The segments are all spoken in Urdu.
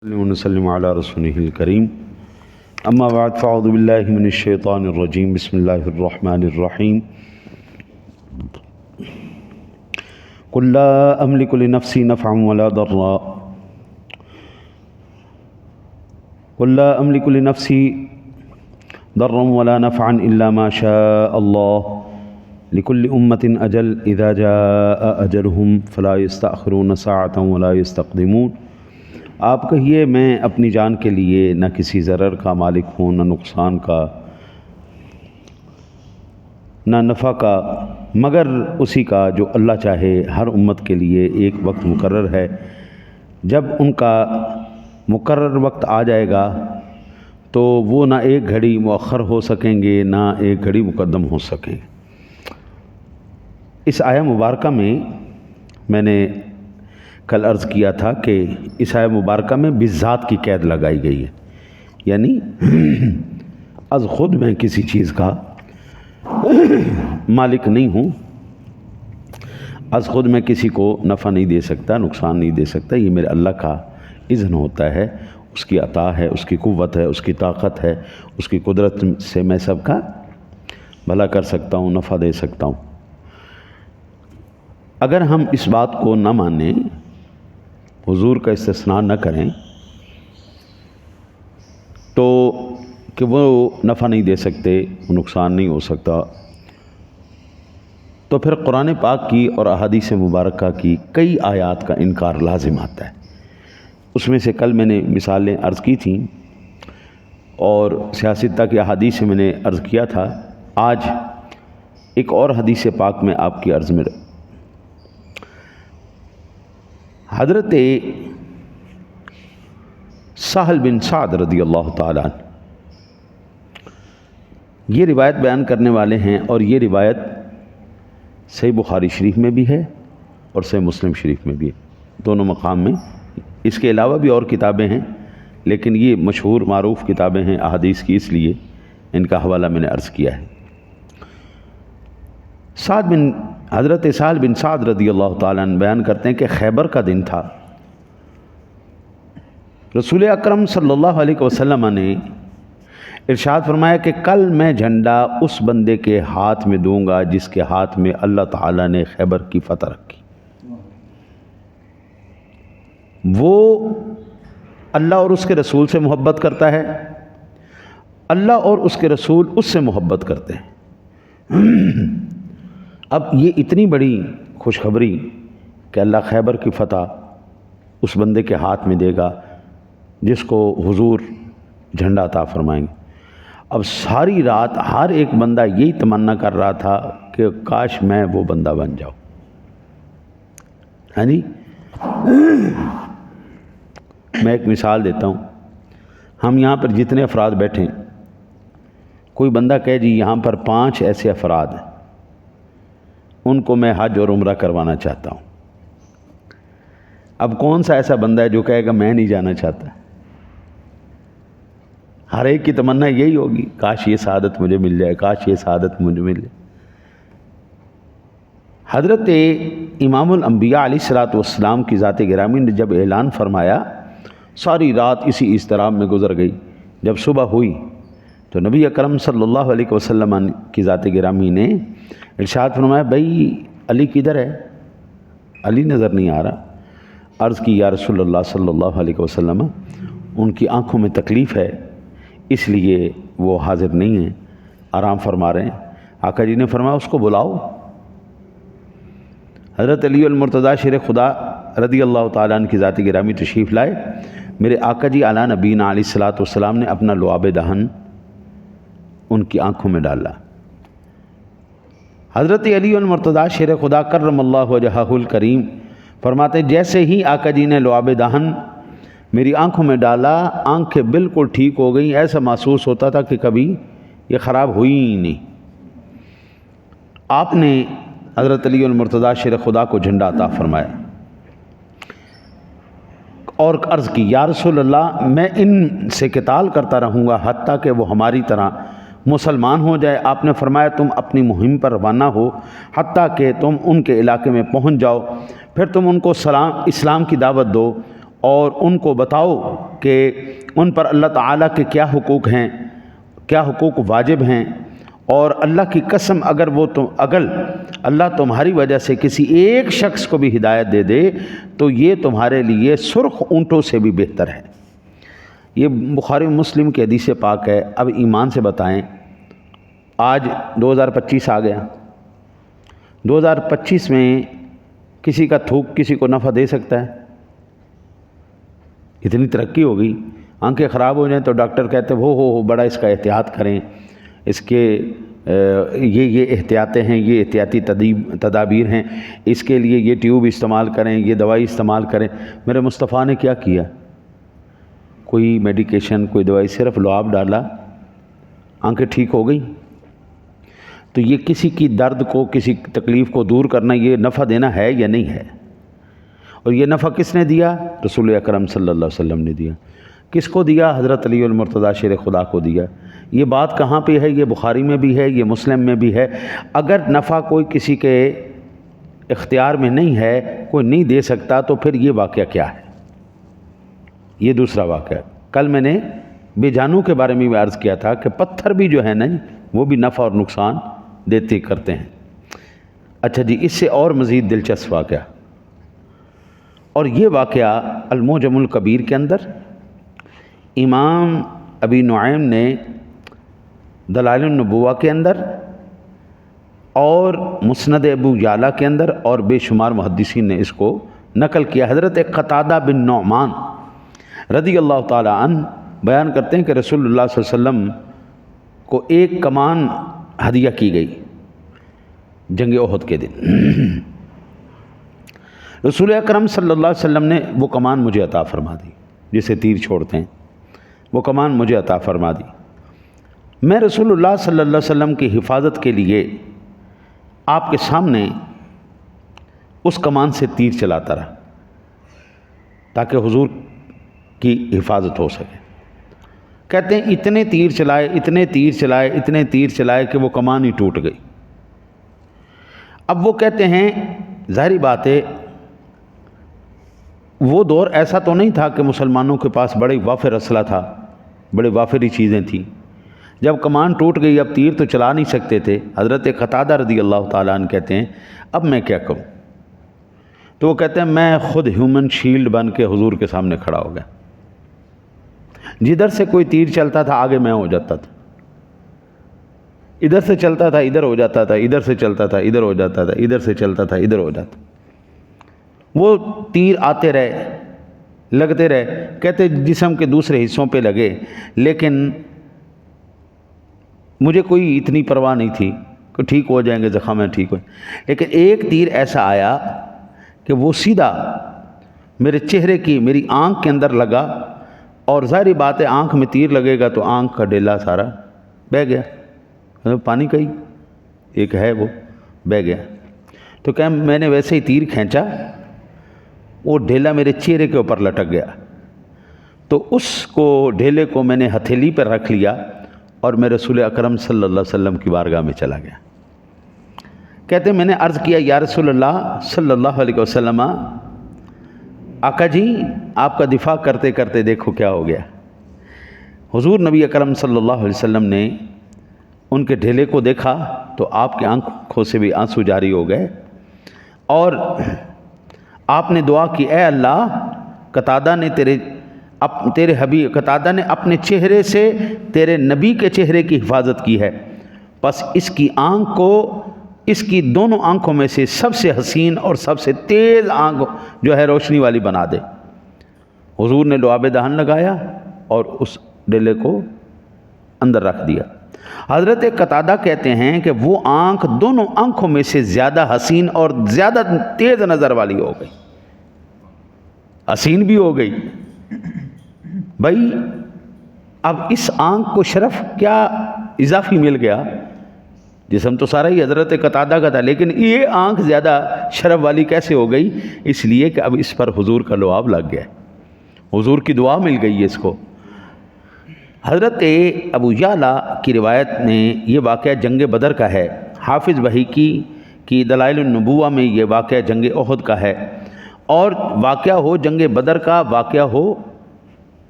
ونسلم على رسوله الكريم اما بعد فاعوذ بالله من الشيطان الرجيم بسم الله الرحمن الرحيم قل لا املك لنفسي نفعا ولا ضرا قل لا املك لنفسي ضرا ولا نفعا الا ما شاء الله لكل امة اجل اذا جاء اجلهم فلا يستأخرون ساعة ولا يستقدمون۔ آپ کہیے میں اپنی جان کے لیے نہ کسی ضرر کا مالک ہوں، نہ نقصان کا، نہ نفع کا، مگر اسی کا جو اللہ چاہے۔ ہر امت کے لیے ایک وقت مقرر ہے، جب ان کا مقرر وقت آ جائے گا تو وہ نہ ایک گھڑی مؤخر ہو سکیں گے نہ ایک گھڑی مقدم ہو سکیں۔ اس آیہ مبارکہ میں نے کل عرض کیا تھا کہ اس آیہ مبارکہ میں بالذات کی قید لگائی گئی ہے، یعنی از خود میں کسی چیز کا مالک نہیں ہوں، از خود میں کسی کو نفع نہیں دے سکتا، نقصان نہیں دے سکتا، یہ میرے اللہ کا اذن ہوتا ہے، اس کی عطا ہے، اس کی قوت ہے، اس کی طاقت ہے، اس کی قدرت سے میں سب کا بھلا کر سکتا ہوں، نفع دے سکتا ہوں۔ اگر ہم اس بات کو نہ مانیں، حضور کا استثناء نہ کریں تو کہ وہ نفع نہیں دے سکتے، وہ نقصان نہیں ہو سکتا، تو پھر قرآن پاک کی اور احادیث مبارکہ کی کئی آیات کا انکار لازم آتا ہے۔ اس میں سے کل میں نے مثالیں عرض کی تھیں اور سیاستہ کی احادیث سے میں نے عرض کیا تھا۔ آج ایک اور حدیث پاک میں آپ کی عرض میں حضرت سہل بن سعد رضی اللہ تعالیٰ عنہ یہ روایت بیان کرنے والے ہیں، اور یہ روایت صحیح بخاری شریف میں بھی ہے اور صحیح مسلم شریف میں بھی ہے، دونوں مقام میں۔ اس کے علاوہ بھی اور کتابیں ہیں، لیکن یہ مشہور معروف کتابیں ہیں احادیث کی، اس لیے ان کا حوالہ میں نے عرض کیا ہے۔ حضرت سہل بن سعد رضی اللہ تعالیٰ عنہ بیان کرتے ہیں کہ خیبر کا دن تھا، رسول اکرم صلی اللہ علیہ وسلم نے ارشاد فرمایا کہ کل میں جھنڈا اس بندے کے ہاتھ میں دوں گا جس کے ہاتھ میں اللہ تعالیٰ نے خیبر کی فتح رکھی۔ وہ اللہ اور اس کے رسول سے محبت کرتا ہے، اللہ اور اس کے رسول اس سے محبت کرتے ہیں۔ اب یہ اتنی بڑی خوشخبری کہ اللہ خیبر کی فتح اس بندے کے ہاتھ میں دے گا جس کو حضور جھنڈا عطا فرمائیں گے۔ اب ساری رات ہر ایک بندہ یہی تمنا کر رہا تھا کہ کاش میں وہ بندہ بن جاؤں۔ ہاں جی، میں ایک مثال دیتا ہوں۔ ہم یہاں پر جتنے افراد بیٹھے ہیں، کوئی بندہ کہے جی یہاں پر 5 ایسے افراد ہیں، ان کو میں حج اور عمرہ کروانا چاہتا ہوں۔ اب کون سا ایسا بندہ ہے جو کہے گا میں نہیں جانا چاہتا؟ ہر ایک کی تمنا یہی ہوگی، کاش یہ سعادت مجھے مل جائے، کاش یہ سعادت مجھے مل جائے۔ حضرت امام الانبیاء علیہ الصلوۃ والسلام کی ذات گرامی نے جب اعلان فرمایا، ساری رات اسی اضطراب میں گزر گئی۔ جب صبح ہوئی تو نبی اکرم صلی اللہ علیہ وسلم کی ذات گرامی نے ارشاد فرمایا، بھائی علی کدھر ہے؟ علی نظر نہیں آ رہا۔ عرض کی یا رسول اللہ صلی اللہ علیہ وسلم، ان کی آنکھوں میں تکلیف ہے، اس لیے وہ حاضر نہیں ہیں، آرام فرما رہے ہیں۔ آقا جی نے فرمایا اس کو بلاؤ۔ حضرت علی المرتضیٰ شیر خدا رضی اللہ تعالیٰ عنہ کی ذات گرامی تشریف لائے۔ میرے آقا جی اعلیٰ نبینا علیہ الصلوۃ والسلام نے اپنا لعاب دہن ان کی آنکھوں میں ڈالا۔ حضرت علی المرتضیٰ شیر خدا کرم اللہ وجہہ الکریم فرماتے جیسے ہی آقا جی نے لعاب دہن میری آنکھوں میں ڈالا، آنکھیں بالکل ٹھیک ہو گئیں، ایسا محسوس ہوتا تھا کہ کبھی یہ خراب ہوئی ہی نہیں۔ آپ نے حضرت علی المرتضیٰ شیر خدا کو جھنڈا عطا فرمایا اور عرض کی یا رسول اللہ، میں ان سے قتال کرتا رہوں گا حتیٰ کہ وہ ہماری طرح مسلمان ہو جائے۔ آپ نے فرمایا تم اپنی مہم پر روانہ ہو حتیٰ کہ تم ان کے علاقے میں پہنچ جاؤ، پھر تم ان کو اسلام کی دعوت دو، اور ان کو بتاؤ کہ ان پر اللہ تعالیٰ کے کیا حقوق ہیں، کیا حقوق واجب ہیں، اور اللہ کی قسم اگر اللہ تمہاری وجہ سے کسی ایک شخص کو بھی ہدایت دے دے تو یہ تمہارے لیے سرخ اونٹوں سے بھی بہتر ہے۔ یہ بخاری مسلم کی حدیث پاک ہے۔ اب ایمان سے بتائیں، آج 2025 آ گیا، 2025 میں کسی کا تھوک کسی کو نفع دے سکتا ہے؟ اتنی ترقی ہو گئی، آنکھیں خراب ہو جائیں تو ڈاکٹر کہتے ہیں ہو بڑا اس کا احتیاط کریں، اس کے یہ احتیاطیں ہیں، یہ احتیاطی تدابیر ہیں، اس کے لیے یہ ٹیوب استعمال کریں، یہ دوائی استعمال کریں۔ میرے مصطفیٰ نے کیا کیا؟ کوئی میڈیکیشن، کوئی دوائی، صرف لعاب ڈالا، آنکھیں ٹھیک ہو گئی۔ تو یہ کسی کی درد کو، کسی تکلیف کو دور کرنا، یہ نفع دینا ہے یا نہیں ہے؟ اور یہ نفع کس نے دیا؟ رسول اکرم صلی اللہ علیہ وسلم نے دیا۔ کس کو دیا؟ حضرت علی المرتضیٰ شیر خدا کو دیا۔ یہ بات کہاں پہ ہے؟ یہ بخاری میں بھی ہے، یہ مسلم میں بھی ہے۔ اگر نفع کوئی کسی کے اختیار میں نہیں ہے، کوئی نہیں دے سکتا، تو پھر یہ واقعہ کیا ہے؟ یہ دوسرا واقعہ۔ کل میں نے بے جانوں کے بارے میں بھی عرض کیا تھا کہ پتھر بھی جو ہے نا وہ بھی نفع اور نقصان دیتے کرتے ہیں۔ اچھا جی، اس سے اور مزید دلچسپ واقعہ، اور یہ واقعہ المعجم الکبیر کے اندر امام ابی نعیم نے دلائل النبوہ کے اندر اور مسند ابو یعلا کے اندر اور بے شمار محدثین نے اس کو نقل کیا۔ حضرت قتادہ بن نعمان رضی اللہ تعالی عنہ بیان کرتے ہیں کہ رسول اللہ صلی اللہ علیہ وسلم کو ایک کمان ہدیہ کی گئی جنگ احد کے دن۔ رسول اکرم صلی اللہ علیہ وسلم نے وہ کمان مجھے عطا فرما دی، جسے تیر چھوڑتے ہیں، وہ کمان مجھے عطا فرما دی۔ میں رسول اللہ صلی اللہ علیہ وسلم کی حفاظت کے لیے آپ کے سامنے اس کمان سے تیر چلاتا رہا تاکہ حضور کی حفاظت ہو سکے۔ کہتے ہیں اتنے تیر چلائے کہ وہ کمان ہی ٹوٹ گئی۔ اب وہ کہتے ہیں ظاہری بات ہے، وہ دور ایسا تو نہیں تھا کہ مسلمانوں کے پاس بڑے وافر اسلحہ تھا، بڑے وافری چیزیں تھیں۔ جب کمان ٹوٹ گئی، اب تیر تو چلا نہیں سکتے تھے۔ حضرت قتادہ رضی اللہ تعالیٰ عنہ کہتے ہیں اب میں کیا کروں؟ تو وہ کہتے ہیں میں خود ہیومن شیلڈ بن کے حضور کے سامنے کھڑا ہو گیا۔ جدھر سے کوئی تیر چلتا تھا آگے میں ہو جاتا تھا، ادھر سے چلتا تھا ادھر ہو جاتا تھا، ادھر سے چلتا تھا ادھر ہو جاتا تھا، ادھر سے چلتا تھا ادھر ہو جاتا۔ وہ تیر آتے رہے، لگتے رہے، کہتے جسم کے دوسرے حصوں پہ لگے، لیکن مجھے کوئی اتنی پرواہ نہیں تھی کہ ٹھیک ہو جائیں گے، زخم ہے ٹھیک ہو۔ لیکن ایک تیر ایسا آیا کہ وہ سیدھا میرے چہرے کی، میری آنکھ کے اندر لگا، اور ظاہری بات ہے آنکھ میں تیر لگے گا تو آنکھ کا ڈیلا سارا بہہ گیا، پانی کا ہی ایک ہے وہ بہہ گیا۔ تو کہ میں نے ویسے ہی تیر کھینچا، وہ ڈھیلا میرے چہرے کے اوپر لٹک گیا، تو اس کو ڈھیلے کو میں نے ہتھیلی پر رکھ لیا اور میں رسول اکرم صلی اللہ علیہ وسلم کی بارگاہ میں چلا گیا۔ کہتے ہیں میں نے عرض کیا یا رسول اللہ صلی اللہ علیہ وسلم، آقا جی آپ کا دفاع کرتے کرتے دیکھو کیا ہو گیا۔ حضور نبی اکرم صلی اللہ علیہ وسلم نے ان کے ڈھیلے کو دیکھا تو آپ کی آنکھوں سے بھی آنسو جاری ہو گئے، اور آپ نے دعا کی اے اللہ، قتادہ نے تیرے حبیب قتادہ نے اپنے چہرے سے تیرے نبی کے چہرے کی حفاظت کی ہے، بس اس کی آنکھ کو، اس کی دونوں آنکھوں میں سے سب سے حسین اور سب سے تیز آنکھ جو ہے روشنی والی بنا دے۔ حضور نے لعاب دہن لگایا اور اس ڈیلے کو اندر رکھ دیا۔ حضرت قتادہ کہتے ہیں کہ وہ آنکھ دونوں آنکھوں میں سے زیادہ حسین اور زیادہ تیز نظر والی ہو گئی، حسین بھی ہو گئی۔ بھائی اب اس آنکھ کو شرف کیا اضافی مل گیا؟ جسم تو سارا ہی حضرت قتادہ کا تھا، لیکن یہ آنکھ زیادہ شرف والی کیسے ہو گئی؟ اس لیے کہ اب اس پر حضور کا لعاب لگ گیا، حضور کی دعا مل گئی اس کو۔ حضرت ابو یعلا کی روایت میں یہ واقعہ جنگ بدر کا ہے، حافظ بحیقی کی دلائل النبوہ میں یہ واقعہ جنگ احد کا ہے، اور واقعہ ہو جنگ بدر کا، واقعہ ہو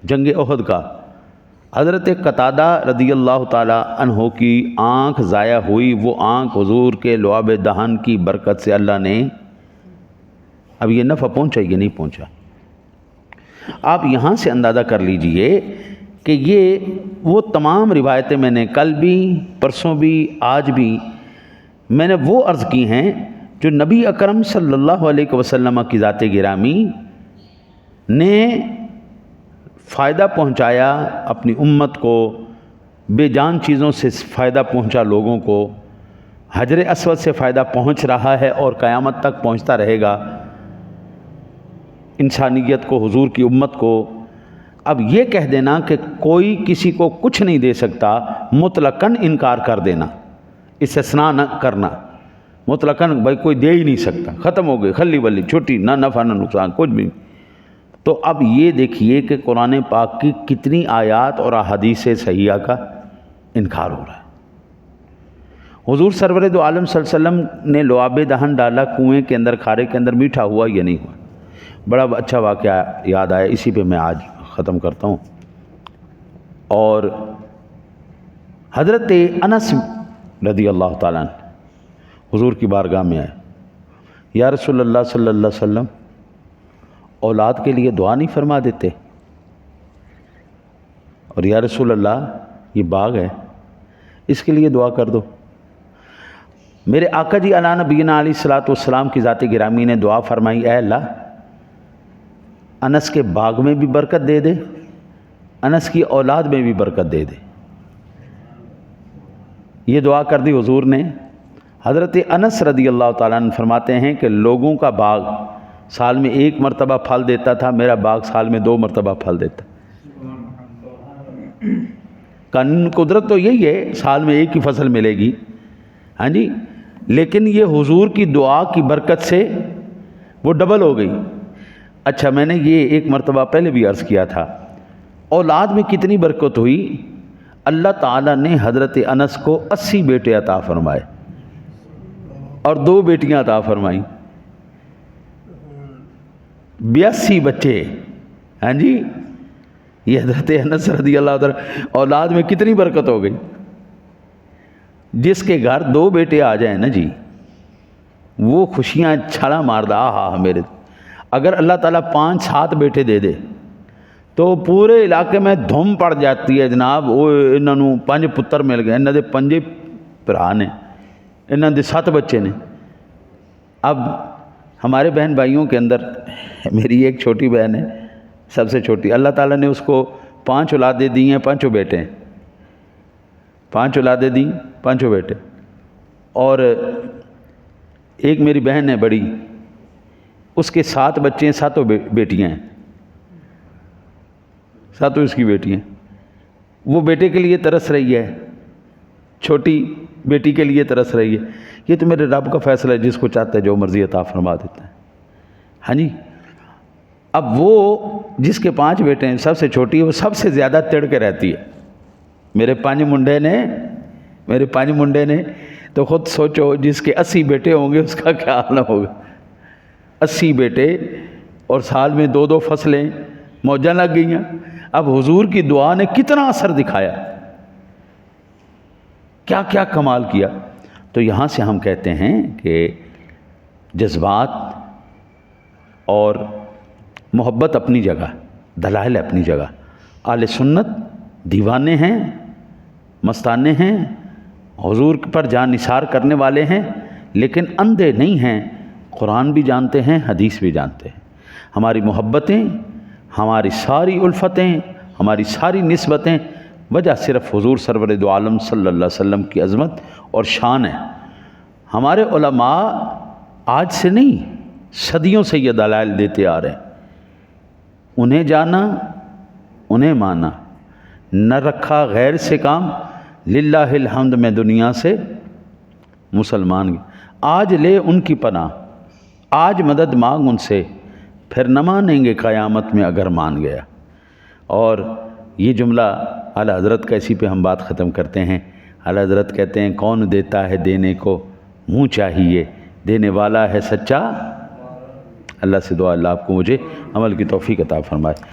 جنگ احد کا، حضرت قتادہ رضی اللہ تعالی عنہ کی آنکھ ضائع ہوئی، وہ آنکھ حضور کے لعاب دہن کی برکت سے اللہ نے، اب یہ نفع پہنچا یہ نہیں پہنچا۔ آپ یہاں سے اندازہ کر لیجئے کہ یہ وہ تمام روایتیں میں نے کل بھی، پرسوں بھی، آج بھی میں نے وہ عرض کی ہیں جو نبی اکرم صلی اللہ علیہ وسلم کی ذات گرامی نے فائدہ پہنچایا اپنی امت کو، بے جان چیزوں سے فائدہ پہنچا لوگوں کو، حجر اسود سے فائدہ پہنچ رہا ہے اور قیامت تک پہنچتا رہے گا انسانیت کو، حضور کی امت کو۔ اب یہ کہہ دینا کہ کوئی کسی کو کچھ نہیں دے سکتا، مطلقاً انکار کر دینا، استثناء نہ کرنا، مطلقاً بھائی کوئی دے ہی نہیں سکتا، ختم ہو گئی، خلی بلی چھٹی، نہ نفع نہ نقصان کچھ بھی۔ تو اب یہ دیکھیے کہ قرآن پاک کی کتنی آیات اور احادیث صحیحہ کا انکار ہو رہا ہے۔ حضور سرور دو عالم صلی اللہ علیہ وسلم نے لعاب دہن ڈالا کنویں کے اندر، کھارے کے اندر، میٹھا ہوا یا نہیں ہوا؟ بڑا اچھا واقعہ یاد آیا، اسی پہ میں آج ختم کرتا ہوں۔ اور حضرت انس رضی اللہ تعالیٰ عنہ حضور کی بارگاہ میں آئے، یا رسول اللہ صلی اللہ علیہ وسلم اولاد کے لیے دعا نہیں فرما دیتے؟ اور یا رسول اللہ یہ باغ ہے اس کے لیے دعا کر دو۔ میرے آقا جی علی نبینا علیہ الصلوۃ والسلام کی ذات گرامی نے دعا فرمائی، اے اللہ انس کے باغ میں بھی برکت دے دے، انس کی اولاد میں بھی برکت دے دے۔ یہ دعا کر دی حضور نے۔ حضرت انس رضی اللہ تعالیٰ عنہ فرماتے ہیں کہ لوگوں کا باغ سال میں 1 مرتبہ پھل دیتا تھا، میرا باغ سال میں 2 مرتبہ پھل دیتا۔ قانون قدرت تو یہی ہے، سال میں 1 ہی فصل ملے گی، ہاں جی، لیکن یہ حضور کی دعا کی برکت سے وہ ڈبل ہو گئی۔ اچھا، میں نے یہ 1 مرتبہ پہلے بھی عرض کیا تھا، اولاد میں کتنی برکت ہوئی؟ اللہ تعالیٰ نے حضرت انس کو 80 بیٹے عطا فرمائے اور 2 بیٹیاں عطا فرمائیں، 82 بچے، ہاں جی۔ یہ حضرت انس رضی اللہ تعالیٰ، اولاد میں کتنی برکت ہو گئی۔ جس کے گھر 2 بیٹے آ جائیں نا جی، وہ خوشیاں چھالا ماردہ، آہا میرے۔ اگر اللہ تعالیٰ 5-7 بیٹے دے دے تو پورے علاقے میں دھم پڑ جاتی ہے، جناب وہ انہوں نے 5 پتر مل گئے، انہوں نے 5 بھرا نے، انہوں نے 7 بچے نے۔ اب ہمارے بہن بھائیوں کے اندر میری ایک چھوٹی بہن ہے، سب سے چھوٹی، اللہ تعالیٰ نے اس کو 5 اولادیں دی ہیں، 5 بیٹے ہیں، 5 اولادیں دی، 5 بیٹے۔ اور ایک میری بہن ہے بڑی، اس کے 7 بچے ہیں، 7 بیٹیاں ہیں، 7 اس کی بیٹیاں۔ وہ بیٹے کے لیے ترس رہی ہے، چھوٹی بیٹی کے لیے ترس رہی ہے۔ یہ تو میرے رب کا فیصلہ ہے، جس کو چاہتا ہے جو مرضی عطا فرما دیتا ہے، ہاں جی۔ اب وہ جس کے 5 بیٹے ہیں، سب سے چھوٹی ہے، وہ سب سے زیادہ تڑ کے رہتی ہے۔ میرے 5 منڈے نے تو خود سوچو، جس کے 80 بیٹے ہوں گے اس کا کیا حال ہوگا۔ 80 بیٹے اور سال میں 2 فصلیں، موجاں لگ گئی ہیں۔ اب حضور کی دعا نے کتنا اثر دکھایا، کیا کیا کمال کیا۔ تو یہاں سے ہم کہتے ہیں کہ جذبات اور محبت اپنی جگہ، دلائل اپنی جگہ، اہل سنت دیوانے ہیں، مستانے ہیں، حضور پر جان نثار کرنے والے ہیں، لیکن اندھے نہیں ہیں، قرآن بھی جانتے ہیں، حدیث بھی جانتے ہیں۔ ہماری محبتیں، ہماری ساری الفتیں، ہماری ساری نسبتیں وجہ صرف حضور سرور دو عالم صلی اللہ علیہ وسلم کی عظمت اور شان ہے۔ ہمارے علماء آج سے نہیں، صدیوں سے یہ دلائل دیتے آ رہے ہیں۔ انہیں جانا، انہیں مانا، نہ رکھا غیر سے کام، للہ الحمد میں دنیا سے مسلمان گئے۔ آج لے ان کی پناہ، آج مدد مانگ ان سے، پھر نہ مانیں گے قیامت میں اگر مان گیا۔ اور یہ جملہ اعلیٰ حضرت کا، اسی پہ ہم بات ختم کرتے ہیں۔ اعلیٰ حضرت کہتے ہیں، کون دیتا ہے دینے کو منہ چاہیے، دینے والا ہے سچا اللہ سے دعا اللہ آپ کو مجھے عمل کی توفیق عطا فرمائے۔